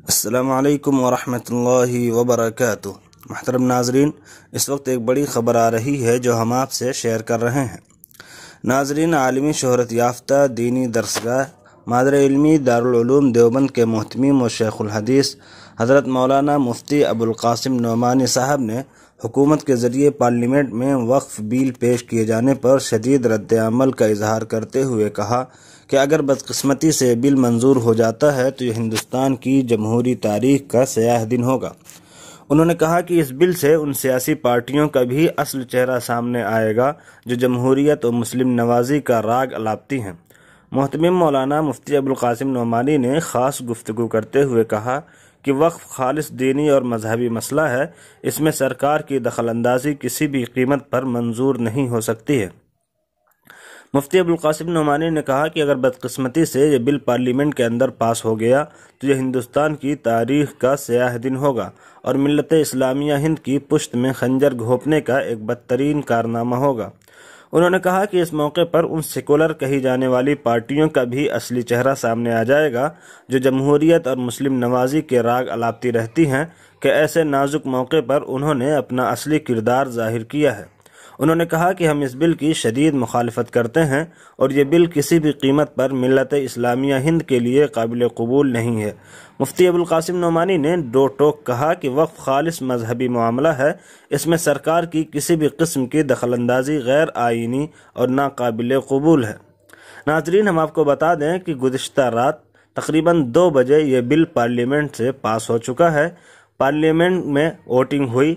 السلام علیکم ورحمۃ اللہ وبرکاتہ۔ محترم ناظرین، اس وقت ایک بڑی خبر آ رہی ہے جو ہم آپ سے شیئر کر رہے ہیں۔ ناظرین، عالمی شہرت یافتہ دینی درسگاہ مادر علمی دارالعلوم دیوبند کے محتمیم و شیخ الحدیث حضرت مولانا مفتی ابوالقاسم نعمانی صاحب نے حکومت کے ذریعے پارلیمنٹ میں وقف بل پیش کیے جانے پر شدید رد عمل کا اظہار کرتے ہوئے کہا کہ اگر بدقسمتی سے یہ بل منظور ہو جاتا ہے تو یہ ہندوستان کی جمہوری تاریخ کا سیاہ دن ہوگا۔ انہوں نے کہا کہ اس بل سے ان سیاسی پارٹیوں کا بھی اصل چہرہ سامنے آئے گا جو جمہوریت و مسلم نوازی کا راگ الاپتی ہیں۔ محتمم مولانا مفتی ابوالقاسم نعمانی نے خاص گفتگو کرتے ہوئے کہا کہ وقف خالص دینی اور مذہبی مسئلہ ہے، اس میں سرکار کی دخل اندازی کسی بھی قیمت پر منظور نہیں ہو سکتی ہے۔ مفتی ابوالقاسم نعمانی نے کہا کہ اگر بدقسمتی سے یہ بل پارلیمنٹ کے اندر پاس ہو گیا تو یہ ہندوستان کی تاریخ کا سیاہ دن ہوگا اور ملت اسلامیہ ہند کی پشت میں خنجر گھونپنے کا ایک بدترین کارنامہ ہوگا۔ انہوں نے کہا کہ اس موقع پر ان سیکولر کہی جانے والی پارٹیوں کا بھی اصلی چہرہ سامنے آ جائے گا جو جمہوریت اور مسلم نوازی کے راگ الاپتی رہتی ہیں کہ ایسے نازک موقع پر انہوں نے اپنا اصلی کردار ظاہر کیا ہے۔ انہوں نے کہا کہ ہم اس بل کی شدید مخالفت کرتے ہیں اور یہ بل کسی بھی قیمت پر ملت اسلامیہ ہند کے لیے قابل قبول نہیں ہے۔ مفتی ابوالقاسم نعمانی نے دو ٹوک کہا کہ وقف خالص مذہبی معاملہ ہے، اس میں سرکار کی کسی بھی قسم کی دخل اندازی غیر آئینی اور ناقابل قبول ہے۔ ناظرین، ہم آپ کو بتا دیں کہ گزشتہ رات تقریباً 2 بجے یہ بل پارلیمنٹ سے پاس ہو چکا ہے۔ پارلیمنٹ میں ووٹنگ ہوئی،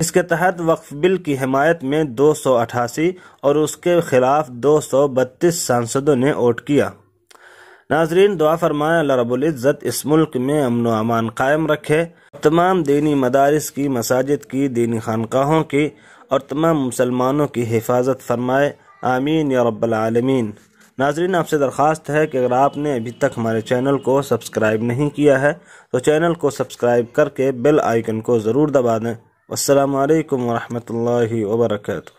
اس کے تحت وقف بل کی حمایت میں 288 اور اس کے خلاف 232 سانسدوں نے ووٹ کیا۔ ناظرین، دعا فرمائیں اللہ رب العزت اس ملک میں امن و امان قائم رکھے، تمام دینی مدارس کی، مساجد کی، دینی خانقاہوں کی اور تمام مسلمانوں کی حفاظت فرمائے، آمین یا رب العالمین۔ ناظرین، آپ سے درخواست ہے کہ اگر آپ نے ابھی تک ہمارے چینل کو سبسکرائب نہیں کیا ہے تو چینل کو سبسکرائب کر کے بیل آئیکن کو ضرور دبا دیں۔ السلام علیکم ورحمۃ اللہ وبرکاتہ۔